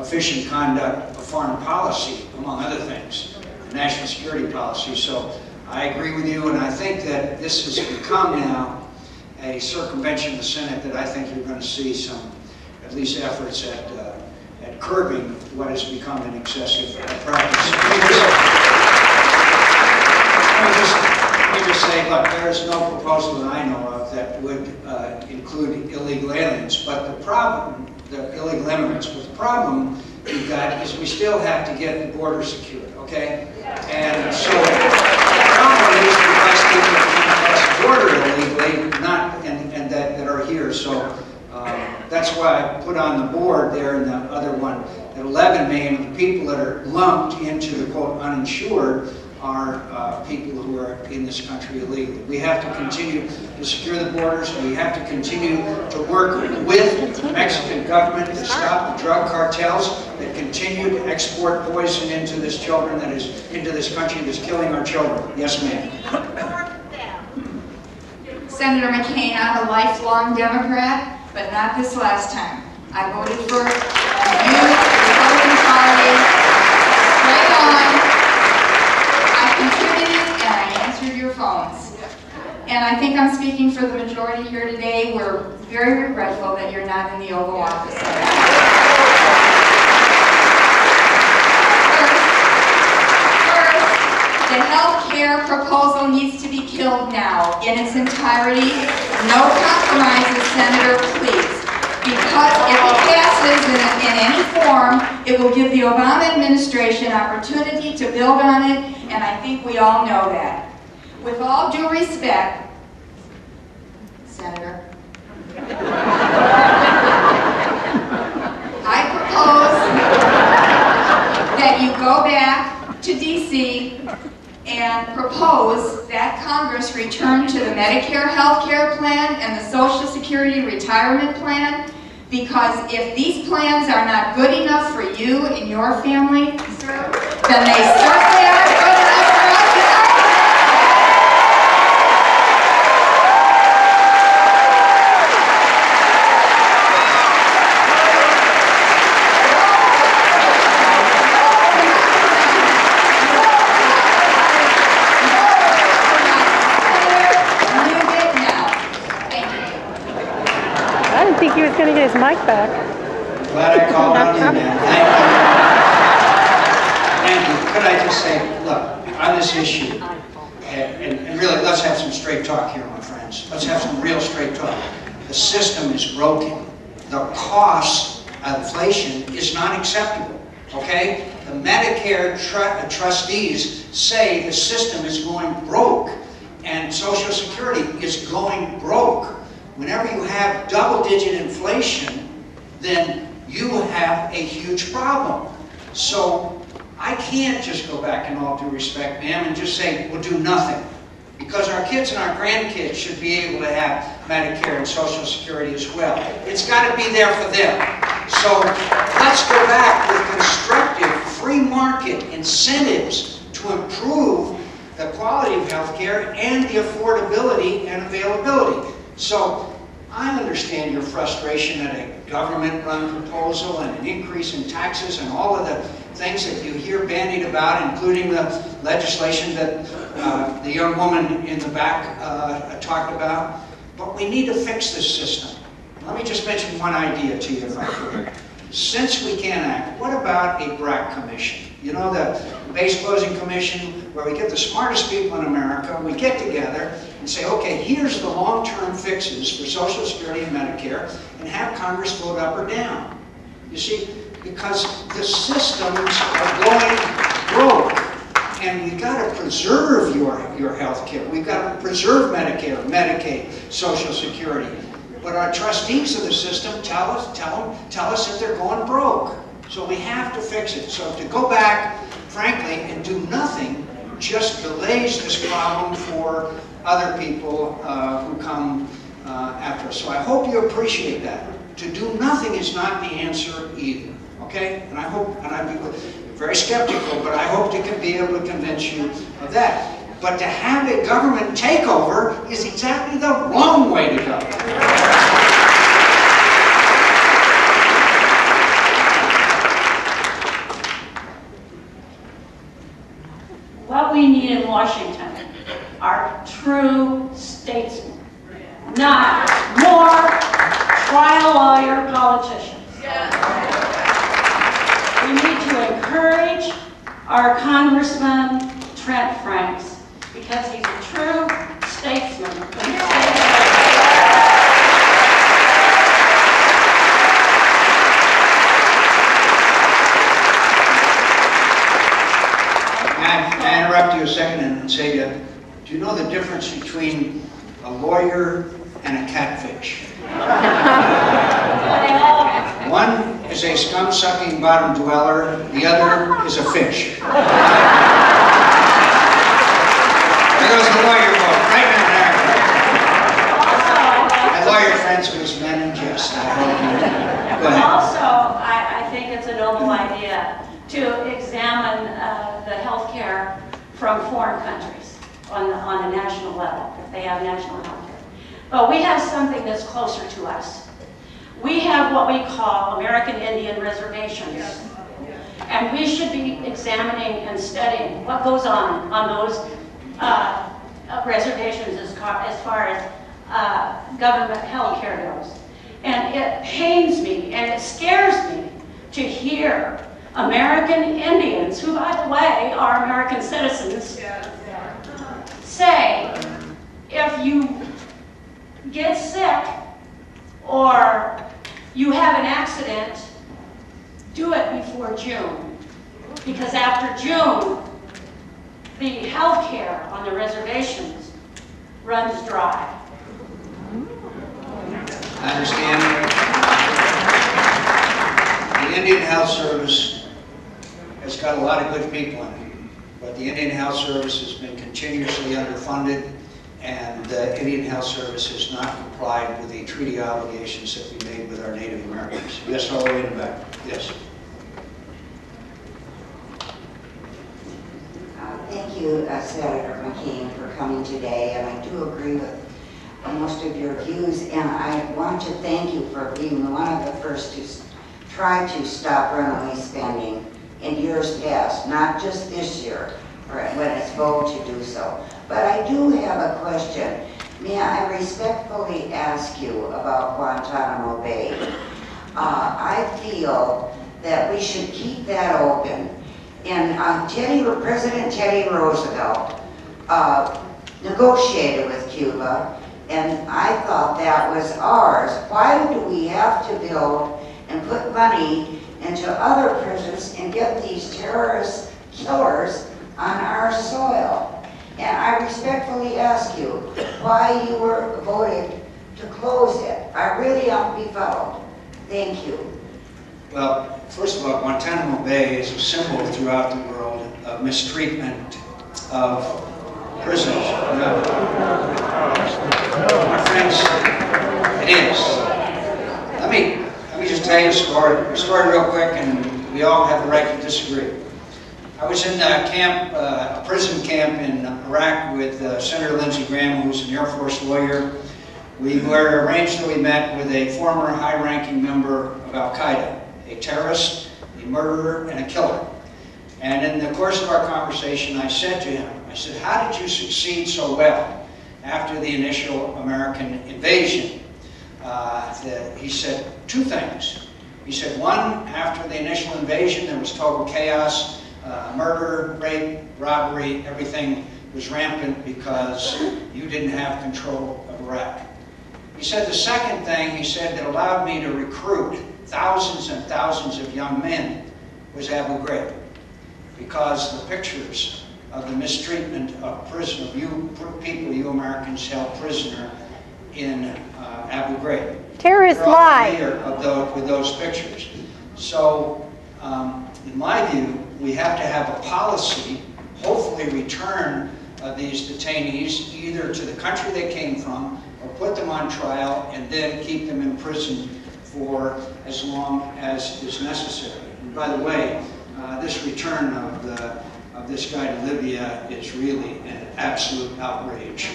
efficient conduct of foreign policy, among other things, national security policy. So I agree with you, and I think that this has become now a circumvention of the Senate that I think you're going to see some, at least efforts at curbing what has become an excessive practice. Let me just say, look, there is no proposal that I know of that would include illegal aliens, but the problem, the illegal immigrants, but the problem we've got is we still have to get the border secured, okay? And so the problem is because people come across the border illegally, and that are here. So that's why I put on the board there in the other one that 11 million of the people that are lumped into the quote uninsured are people who are in this country illegally. We have to continue to secure the borders. We have to continue to work with the Mexican government to stop the drug cartels that continue to export poison into this into this country that's killing our children. Yes, ma'am. Senator McCain, I'm a lifelong Democrat, but not this last time. I voted for you, the Republican Party, straight on. I contributed and I answered your phones. And I think I'm speaking for the majority here today. We're very regretful that you're not in the Oval Office. The health care proposal needs to be killed now in its entirety. No compromises, Senator, please. Because if it passes in any form, it will give the Obama administration opportunity to build on it, and I think we all know that. With all due respect, Senator, I propose that you go back to D.C. and propose that Congress return to the Medicare health care plan and the Social Security retirement plan, because if these plans are not good enough for you and your family, sir, then they certainly aren't good enough for us. I didn't think he was going to get his mic back. Glad I called on you, man. Thank you. Could I just say, look, on this issue, and really, let's have some straight talk here, my friends. Let's have some real straight talk. The system is broken. The cost of inflation is not acceptable, okay? The Medicare trustees say the system is going broke, and Social Security is going broke. Whenever you have double-digit inflation, then you have a huge problem. So I can't just go back, in all due respect, ma'am, and just say we'll do nothing. Because our kids and our grandkids should be able to have Medicare and Social Security as well. It's got to be there for them. So let's go back with constructive free market incentives to improve the quality of health care and the affordability and availability. So I understand your frustration at a government-run proposal and an increase in taxes and all of the things that you hear bandied about, including the legislation that the young woman in the back talked about. But we need to fix this system. Let me just mention one idea to you, if I could. Since we can't act, what about a BRAC commission? You know, the base closing commission, where we get the smartest people in America, we get together and say, okay, here's the long-term fixes for Social Security and Medicare, and have Congress vote up or down. You see, because the systems are going broke, and we've got to preserve your health care. We've got to preserve Medicare, Medicaid, Social Security. But our trustees of the system tell us that they're going broke. So we have to fix it. So to go back, frankly, and do nothing just delays this problem for other people who come after us. So I hope you appreciate that. To do nothing is not the answer either. Okay? And I hope, and I'd be very skeptical, but I hope to be able to convince you of that. But to have a government takeover is exactly the wrong way to go. Washington are true statesmen, not more trial lawyer politicians. We need to encourage our Congressman Trent Franks because he's a true statesman for the state of May I interrupt you a second and say, do you know the difference between a lawyer and a catfish? One is a scum-sucking bottom dweller, the other is a fish. There goes the lawyer vote, right now there. My lawyer friends whose men in jest. Go ahead. Also, I think it's a noble idea to examine the health care from foreign countries on a national level, if they have national health care. But we have something that's closer to us. We have what we call American Indian reservations. And we should be examining and studying what goes on those reservations as far as government health care goes. And it pains me and it scares me to hear American Indians, who by the way are American citizens, say, if you get sick or you have an accident, do it before June. Because after June, the health care on the reservations runs dry. I understand. The Indian Health Service has got a lot of good people in it, but the Indian Health Service has been continuously underfunded, and the Indian Health Service has not complied with the treaty obligations that we made with our Native Americans. Yes, all the way in the back. Yes. Thank you, Senator McCain, for coming today, and I do agree with most of your views, and I want to thank you for being one of the first to try to stop runaway spending in years past, not just this year, when it's voted to do so. But I do have a question. May I respectfully ask you about Guantanamo Bay? I feel that we should keep that open. And President Teddy Roosevelt negotiated with Cuba, and I thought that was ours. Why do we have to build and put money into other prisons and get these terrorist killers on our soil? And I respectfully ask you why you were voted to close it. I really am befuddled. Thank you. Well, first of all, Guantanamo Bay is a symbol throughout the world of mistreatment of prisoners. My friends, it is. Let me just tell you a story real quick, and we all have the right to disagree. I was in a prison camp in Iraq with Senator Lindsey Graham, who's an Air Force lawyer. We were arranged that we met with a former high-ranking member of Al-Qaeda, a terrorist, a murderer, and a killer. And in the course of our conversation, I said to him, I said, how did you succeed so well after the initial American invasion? He said two things. He said, one, after the initial invasion, there was total chaos, murder, rape, robbery, everything was rampant because you didn't have control of Iraq. He said the second thing, he said, that allowed me to recruit thousands and thousands of young men was Abu Ghraib, because the pictures of the mistreatment of people you Americans held prisoner in Abu Ghraib. Terrorist lie. With those pictures. So, in my view, we have to have a policy, hopefully return these detainees either to the country they came from or put them on trial and then keep them in prison for as long as is necessary. And by the way, this return of this guy to Libya is really an absolute outrage.